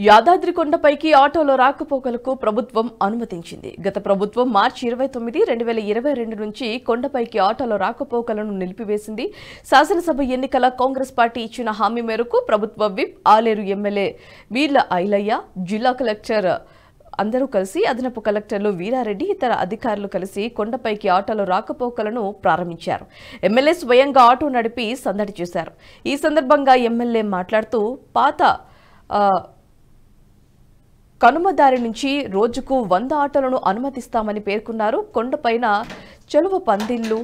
యాదాద్రి కొండపైకి ఆటోలో రాకపోకలకు ప్రభుత్వం అనుమతించింది. గత ప్రభుత్వం మార్చి 29, 2022 నుంచి కొండపైకి ఆటోలో రాకపోకలను నిలిపివేసింది. శాసనసభ ఎన్నికల కాంగ్రెస్ పార్టీ ఇచ్చిన హామీ మేరకు ప్రభుత్వ విప్ ఆలేరు ఎమ్మెల్యే వీర్ల ఐలయ్య, జిల్లా కలెక్టర్ అందరూ కలిసి అదనపు కలెక్టర్లు వీరారెడ్డి ఇతర అధికారులు కలిసి కొండపైకి ఆటోలో రాకపోకలను ప్రారంభించారు. ఎమ్మెల్యే స్వయంగా ఆటో నడిపి సందడి చేశారు. ఈ సందర్భంగా ఎమ్మెల్యే మాట్లాడుతూ పాత కనుమదారి నుంచి రోజుకు 100 ఆటోలను అనుమతిస్తామని పేర్కొన్నారు. కొండపైన చెలువ పందిళ్లు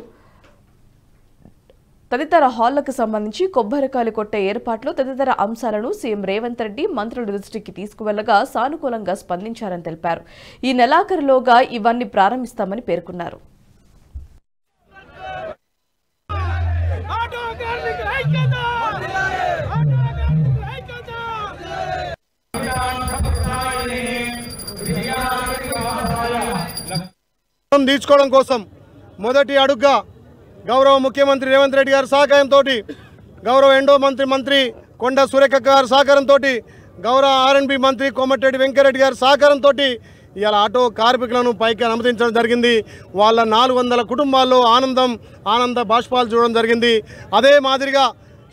తదితర హాళ్లకు సంబంధించి కొబ్బరికాయలు కొట్టే ఏర్పాట్లు తదితర అంశాలను సీఎం రేవంత్ రెడ్డి మంత్రుల దృష్టికి తీసుకువెళ్లగా సానుకూలంగా స్పందించారని తెలిపారు. ఈ నెలాఖరులోగా ఇవన్నీ ప్రారంభిస్తామని పేర్కొన్నారు. తీర్చుకోవడం కోసం మొదటి అడుగుగా గౌరవ ముఖ్యమంత్రి రేవంత్ రెడ్డి గారి సహకారంతో, గౌరవ ఎండో మంత్రి కొండ సురేఖ గారి సహకారంతో, గౌరవ ఆర్ఎండ్బి మంత్రి కోమటిరెడ్డి వెంకరెడ్డి గారి సహకారంతో ఇవాళ ఆటో కార్మికులను పైకి అనుమతించడం జరిగింది. వాళ్ళ 400 కుటుంబాల్లో ఆనంద బాష్పాలు చూడడం జరిగింది. అదే మాదిరిగా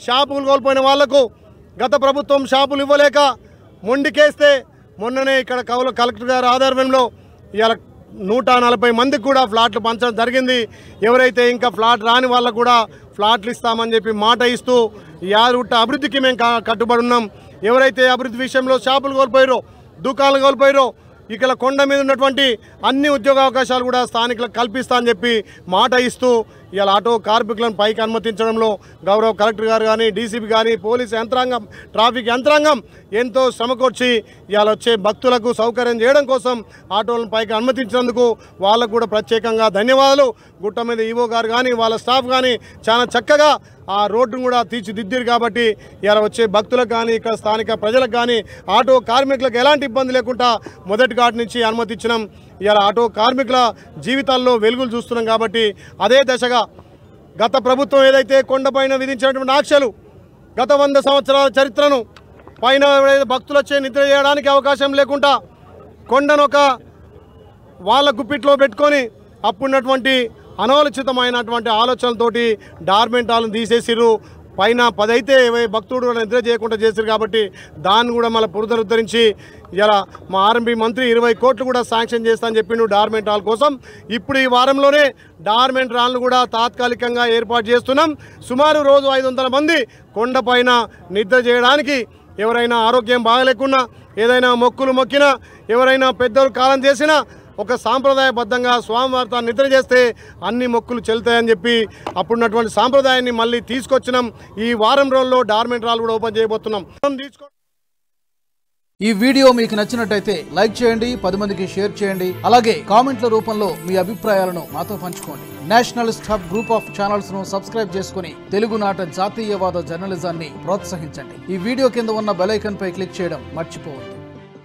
షాపులు కోల్పోయిన వాళ్లకు గత ప్రభుత్వం షాపులు ఇవ్వలేక మొండికేస్తే మొన్ననే ఇక్కడ కలెక్టర్ గారి ఆధ్వర్యంలో ఇవాళ 140 మందికి కూడా ఫ్లాట్లు పంచడం జరిగింది. ఎవరైతే ఇంకా ఫ్లాట్ రాని వాళ్ళకు కూడా ఫ్లాట్లు ఇస్తామని చెప్పి మాట ఇస్తూ యాదగుట్ట అభివృద్ధికి మేము కట్టుబడి ఉన్నాం. ఎవరైతే అభివృద్ధి విషయంలో షాపులు కోల్పోయారో, దుకాణాలు కోల్పోయారో, ఇక్కడ కొండ మీద ఉన్నటువంటి అన్ని ఉద్యోగ అవకాశాలు కూడా స్థానికులకు కల్పిస్తా అని చెప్పి మాట ఇస్తూ ఇవాళ ఆటో కార్మికులను పైకి అనుమతించడంలో గౌరవ కలెక్టర్ గారు కానీ, డీసీపీ కానీ, పోలీసు యంత్రాంగం, ట్రాఫిక్ యంత్రాంగం ఎంతో శ్రమకొచ్చి ఇవాళ వచ్చే భక్తులకు సౌకర్యం చేయడం కోసం ఆటోలను పైకి అనుమతించినందుకు వాళ్ళకు కూడా ప్రత్యేకంగా ధన్యవాదాలు. గుట్ట మీద ఈవో గారు కానీ, వాళ్ళ స్టాఫ్ కానీ చాలా చక్కగా ఆ రోడ్డును కూడా తీర్చిదిద్దారు. కాబట్టి ఇలా వచ్చే భక్తులకు కానీ, ఇక్కడ స్థానిక ప్రజలకు కానీ, ఆటో కార్మికులకు ఎలాంటి ఇబ్బంది లేకుండా మొదటి ఘాట్ నుంచి అనుమతించినాం. ఇలా ఆటో కార్మికుల జీవితాల్లో వెలుగులు చూస్తున్నాం. కాబట్టి అదే దశగా గత ప్రభుత్వం ఏదైతే కొండపైన విధించినటువంటి ఆంక్షలు, గత 100 సంవత్సరాల చరిత్రను పైన భక్తులు వచ్చే నిద్ర చేయడానికి అవకాశం లేకుండా కొండనొక వాళ్ళ గుప్పిట్లో పెట్టుకొని అప్పుడున్నటువంటి అనాలోచితమైనటువంటి ఆలోచనలతోటి డార్మెంట్ హాల్ని తీసేసిర్రు. పైన 10 అయితే భక్తుడు నిద్ర చేయకుండా చేశారు. కాబట్టి దాన్ని కూడా మళ్ళీ పునరుద్ధరించి ఇలా మా ఆర్ఎంబి మంత్రి 20 కోట్లు కూడా శాంక్షన్ చేస్తా అని చెప్పిండు డార్మెంట్ హాల్ కోసం. ఇప్పుడు ఈ వారంలోనే డార్మెంట్ హాల్ను కూడా తాత్కాలికంగా ఏర్పాటు చేస్తున్నాం. సుమారు రోజు 500 మంది కొండపైన నిద్ర చేయడానికి, ఎవరైనా ఆరోగ్యం బాగలేకున్నా, ఏదైనా మొక్కులు మొక్కినా, ఎవరైనా పెద్దలు కాలం చేసినా ఒక సాంప్రదాయబద్ధంగా స్వామివారితో నిద్ర చేస్తే అన్ని మొక్కులు చెల్లుతాయని చెప్పి అప్పుడున్నటువంటి సాంప్రదాయాన్ని మళ్ళీ తీసుకొచ్చినాం. ఈ వారం రోజుల్లో డార్మెంట్ హాల్ కూడా ఓపెన్ చేయబోతున్నాం. ఈ వీడియో మీకు నచ్చినట్టయితే లైక్ చేయండి, 10 మందికి షేర్ చేయండి. అలాగే కామెంట్ల రూపంలో మీ అభిప్రాయాలను మాతో పంచుకోండి. Nationalist hub group of channels ను సబ్స్క్రైబ్ చేసుకుని తెలుగునాట జాతీయవాద జర్నలిజాన్ని ప్రోత్సహించండి. ఈ వీడియో కింద ఉన్న బెల్ ఐకాన్ పై క్లిక్ చేయడం మర్చిపోవద్దు.